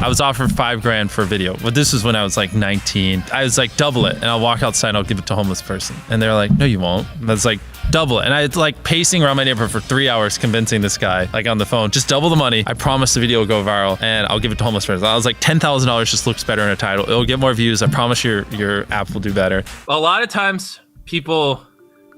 I was offered $5,000 for a video, but this was when I was like 19. I was like, double it, and I'll walk outside and I'll give it to a homeless person. And they're like, no, you won't. And I was like, double it. And I was like pacing around my neighborhood for 3 hours convincing this guy, like on the phone, just double the money. I promise the video will go viral and I'll give it to homeless person. I was like, $10,000 just looks better in a title. It'll get more views. I promise your app will do better. A lot of times people,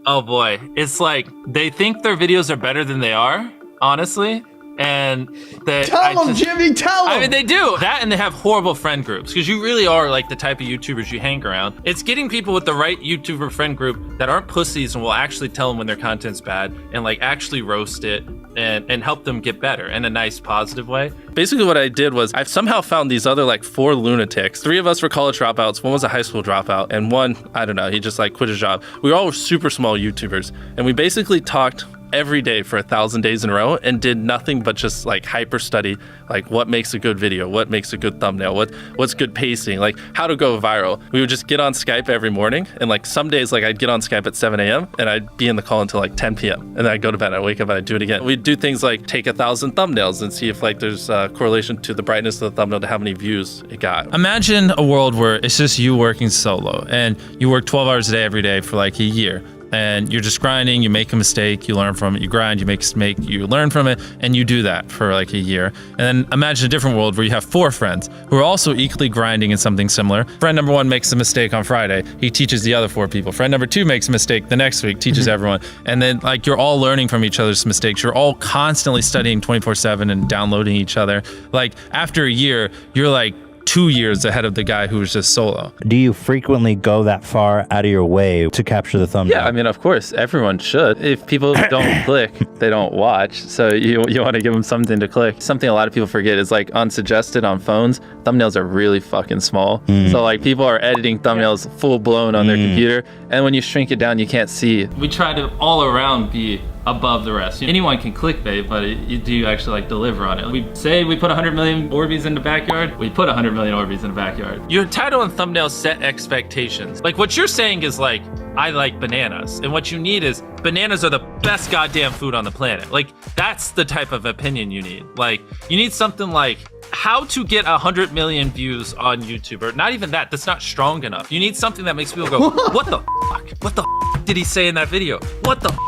oh boy, it's like they think their videos are better than they are, honestly. And that tell them, Jimmy, tell them. I mean, they do that, and they have horrible friend groups because you really are like the type of YouTubers you hang around. It's getting people with the right YouTuber friend group that aren't pussies and will actually tell them when their content's bad and like actually roast it and help them get better in a nice, positive way. Basically what I did was I've somehow found these other like 4 lunatics. 3 of us were college dropouts. One was a high school dropout, and one, I don't know, he just like quit his job. We all were super small YouTubers, and we basically talked every day for 1,000 days in a row and did nothing but just like hyper study, like what makes a good video, what makes a good thumbnail, what's good pacing, like how to go viral. We would just get on Skype every morning, and like some days like I'd get on Skype at 7 a.m. and I'd be in the call until like 10 p.m. and then I'd go to bed, I'd wake up and I'd do it again. We'd do things like take 1,000 thumbnails and see if like there's a correlation to the brightness of the thumbnail to how many views it got. Imagine a world where it's just you working solo and you work 12 hours a day every day for like a year. And you're just grinding, you make a mistake, you learn from it, you grind, you make a mistake, you learn from it, and you do that for like a year. And then imagine a different world where you have 4 friends who are also equally grinding in something similar. Friend number 1 makes a mistake on Friday, he teaches the other 4 people. Friend number 2 makes a mistake the next week, teaches everyone. And then like you're all learning from each other's mistakes. You're all constantly studying 24/7 and downloading each other. Like after a year, you're like 2 years ahead of the guy who was just solo. Do you frequently go that far out of your way to capture the thumbnail? Yeah, I mean, of course, everyone should. If people don't click, they don't watch. So you want to give them something to click. Something a lot of people forget is like unsuggested on phones, thumbnails are really fucking small. So like people are editing thumbnails full blown on their computer, and when you shrink it down, you can't see. We try to all around be above the rest. Anyone can clickbait, but do you actually like deliver on it? We say we put 100 million Orbeez in the backyard, we put 100 million Orbeez in the backyard. Your title and thumbnail set expectations. Like what you're saying is like, I like bananas. And what you need is bananas are the best goddamn food on the planet. Like that's the type of opinion you need. Like you need something like how to get 100 million views on YouTube, or not even that, that's not strong enough. You need something that makes people go, what the fuck? What the fuck did he say in that video? What the fuck?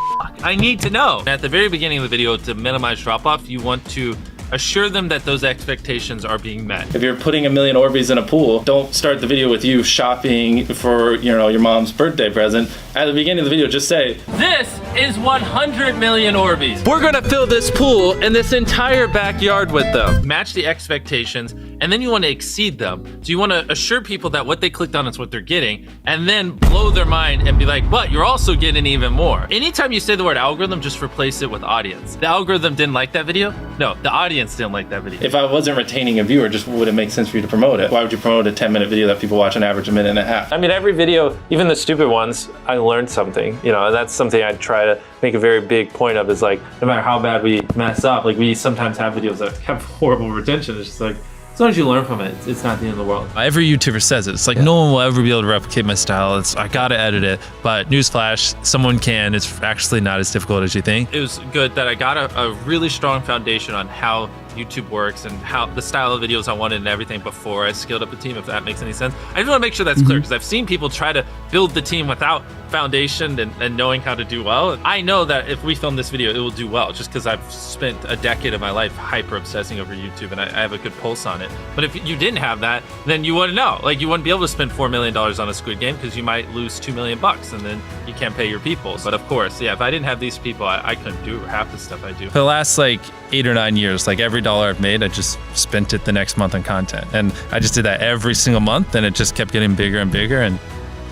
I need to know. At the very beginning of the video, to minimize drop-off, you want to assure them that those expectations are being met. If you're putting 1 million Orbeez in a pool, don't start the video with you shopping for, you know, your mom's birthday present. At the beginning of the video, just say, this is 100 million Orbeez. We're gonna fill this pool and this entire backyard with them. Match the expectations, and then you want to exceed them. So you want to assure people that what they clicked on is what they're getting, and then blow their mind and be like, but you're also getting even more. Anytime you say the word algorithm, just replace it with audience. The algorithm didn't like that video? No, the audience didn't like that video. If I wasn't retaining a viewer, just would it make sense for you to promote it? Why would you promote a 10-minute video that people watch on average a minute and a half? I mean, every video, even the stupid ones, I learned something, you know, and that's something I try to make a very big point of, is like, no matter how bad we mess up, like we sometimes have videos that have horrible retention. It's just like, as long as you learn from it, it's not the end of the world. Every YouTuber says it. It's like, no one will ever be able to replicate my style. I gotta edit it. But newsflash, someone can. It's actually not as difficult as you think. It was good that I got a really strong foundation on how YouTube works and how the style of videos I wanted and everything before I scaled up the team, if that makes any sense. I just want to make sure that's clear, because I've seen people try to build the team without foundation and knowing how to do well. I know that if we film this video, it will do well, just because I've spent a decade of my life hyper obsessing over YouTube and I have a good pulse on it. But if you didn't have that, then you wouldn't know. Like you wouldn't be able to spend $4 million on a Squid Game, because you might lose $2 million and then you can't pay your people. But of course, yeah, if I didn't have these people, I couldn't do half the stuff I do. For the last like 8 or 9 years, like every dollar I've made, I just spent it the next month on content. And I just did that every single month, and it just kept getting bigger and bigger, and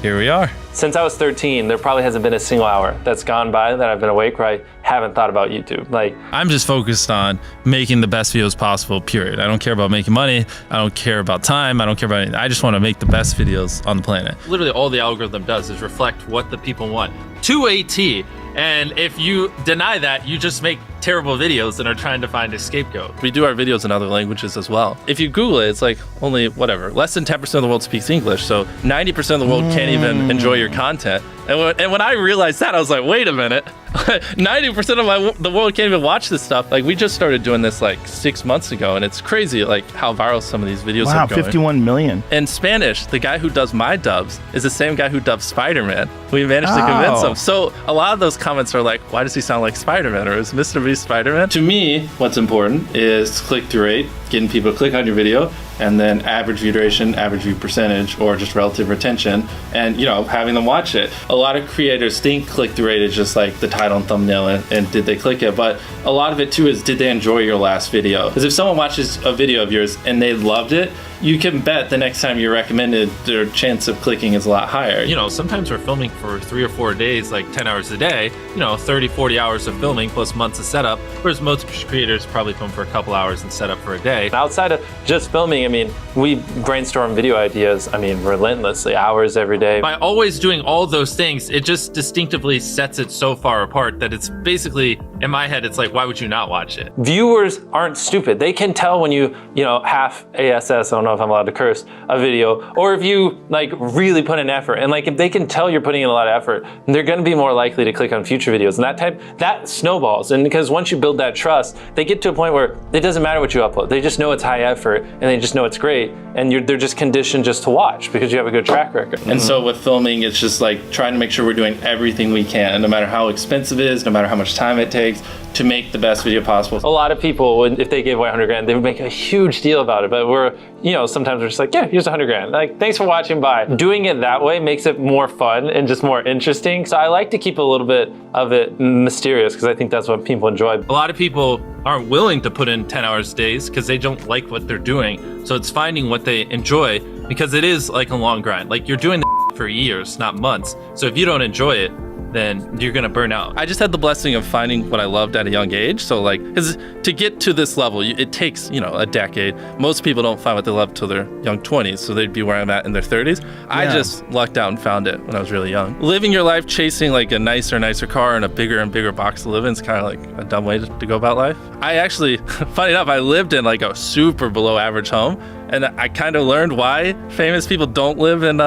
here we are. Since I was 13, there probably hasn't been a single hour that's gone by that I've been awake where I haven't thought about YouTube. Like, I'm just focused on making the best videos possible, period. I don't care about making money. I don't care about time. I don't care about anything. I just want to make the best videos on the planet. Literally all the algorithm does is reflect what the people want to a T. And if you deny that, you just make terrible videos and are trying to find a scapegoat. We do our videos in other languages as well. If you Google it, it's like only whatever, less than 10% of the world speaks English. So 90% of the world can't even enjoy your content. And when I realized that, I was like, wait a minute, 90% of the world can't even watch this stuff. Like, we just started doing this like 6 months ago, and it's crazy like how viral some of these videos Wow, are going. 51 million. In Spanish, the guy who does my dubs is the same guy who dubbed Spider-Man. We managed to convince him. So a lot of those comments are like, why does he sound like Spider-Man, or is MrBeast Spider-Man? To me, what's important is click-through rate, getting people to click on your video, and then average view duration, average view percentage, or just relative retention, and having them watch it. A lot of creators think click-through rate is just like the title and thumbnail and did they click it, but a lot of it too is, did they enjoy your last video? Because if someone watches a video of yours and they loved it, you can bet the next time you're recommended, their chance of clicking is a lot higher. Sometimes we're filming for 3 or 4 days, like 10 hours a day, 30, 40 hours of filming plus months of setup, whereas most creators probably film for a couple hours and set up for a day. Outside of just filming, we brainstorm video ideas, relentlessly, hours every day. By always doing all those things, it just distinctively sets it so far apart that it's basically, in my head, it's like, why would you not watch it? Viewers aren't stupid. They can tell when you half ASS, I don't know if I'm allowed to curse, a video, or if you really put in effort. And if they can tell you're putting in a lot of effort, they're gonna be more likely to click on future videos. And that snowballs. And because once you build that trust, they get to a point where it doesn't matter what you upload. They just know it's high effort and they just know it's great. And they're just conditioned just to watch because you have a good track record. And so with filming, it's just like trying to make sure we're doing everything we can, no matter how expensive it is, no matter how much time it takes, to make the best video possible. A lot of people, if they gave away 100 grand, they would make a huge deal about it. But sometimes we're just like, yeah, here's 100 grand. Thanks for watching, bye. Doing it that way makes it more fun and just more interesting. So I like to keep a little bit of it mysterious because I think that's what people enjoy. A lot of people aren't willing to put in 10 hours days because they don't like what they're doing. So it's finding what they enjoy, because it is like a long grind. You're doing for years, not months. So if you don't enjoy it, then you're gonna burn out. I just had the blessing of finding what I loved at a young age. So because to get to this level, it takes, a decade. Most people don't find what they love till their young 20s. So they'd be where I'm at in their 30s. Yeah. I just lucked out and found it when I was really young. Living your life chasing a nicer car and a bigger and bigger box to live in is kind of like a dumb way to go about life. I actually, funny enough, I lived in a super below average home. And I kind of learned why famous people don't live in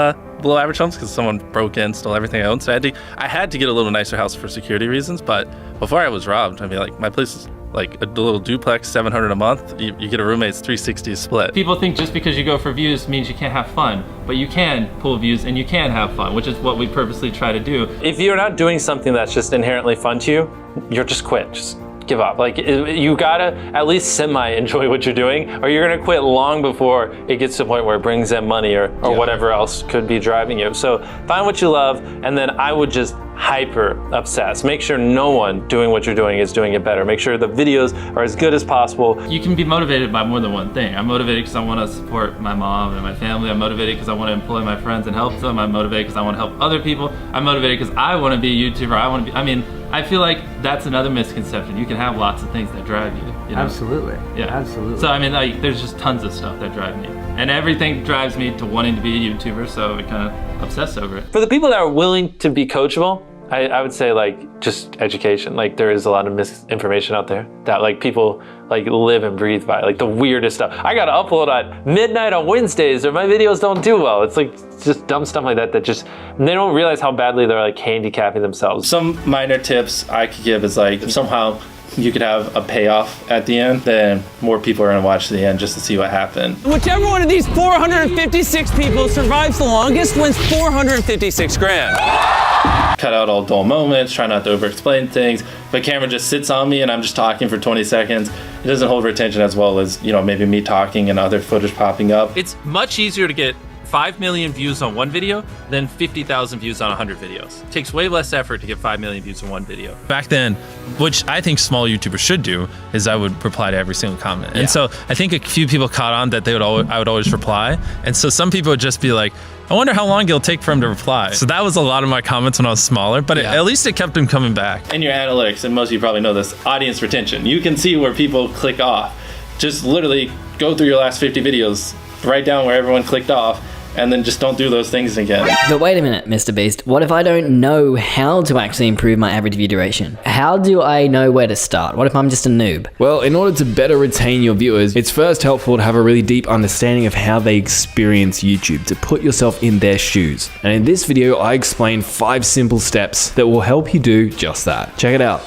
below average homes, because someone broke in, stole everything I owned. So I had to get a little nicer house for security reasons. But before I was robbed, my place is a little duplex, $700 a month. You get a roommate's $360 split. People think just because you go for views means you can't have fun, but you can pull views and you can have fun, which is what we purposely try to do. If you're not doing something that's just inherently fun to you, you're just quit. Just give up. You gotta at least semi-enjoy what you're doing, or you're gonna quit long before it gets to a point where it brings in money or whatever else could be driving you. So find what you love, and then I would just hyper obsess. Make sure no one doing what you're doing is doing it better. Make sure the videos are as good as possible. You can be motivated by more than one thing. I'm motivated because I want to support my mom and my family. I'm motivated because I want to employ my friends and help them. I'm motivated because I want to help other people. I'm motivated because I want to be a YouTuber. I feel like that's another misconception. You can have lots of things that drive you. Absolutely. Yeah. Absolutely. So there's just tons of stuff that drive me. And everything drives me to wanting to be a YouTuber, so I kind of obsess over it. For the people that are willing to be coachable, I would say just education. There is a lot of misinformation out there that people live and breathe by, the weirdest stuff. I gotta upload at midnight on Wednesdays or my videos don't do well. It's just dumb stuff like that they don't realize how badly they're handicapping themselves. Some minor tips I could give is if somehow you could have a payoff at the end, then more people are gonna watch the end just to see what happened. Whichever one of these 456 people survives the longest wins 456 grand. Cut out all dull moments, try not to over-explain things. If a camera just sits on me and I'm just talking for 20 seconds, it doesn't hold retention as well as, maybe me talking and other footage popping up. It's much easier to get 5 million views on one video than 50,000 views on 100 videos. It takes way less effort to get 5 million views on one video. Back then, which I think small YouTubers should do, is I would reply to every single comment. And so I think a few people caught on that I would always reply. And so some people would just be like, I wonder how long it'll take for him to reply. So that was a lot of my comments when I was smaller, but at least it kept him coming back. In your analytics, and most of you probably know this, audience retention. You can see where people click off. Just literally go through your last 50 videos, write down where everyone clicked off, and then just don't do those things again. But wait a minute, MrBeast. What if I don't know how to actually improve my average view duration? How do I know where to start? What if I'm just a noob? Well, in order to better retain your viewers, it's first helpful to have a really deep understanding of how they experience YouTube, to put yourself in their shoes. And in this video, I explain 5 simple steps that will help you do just that. Check it out.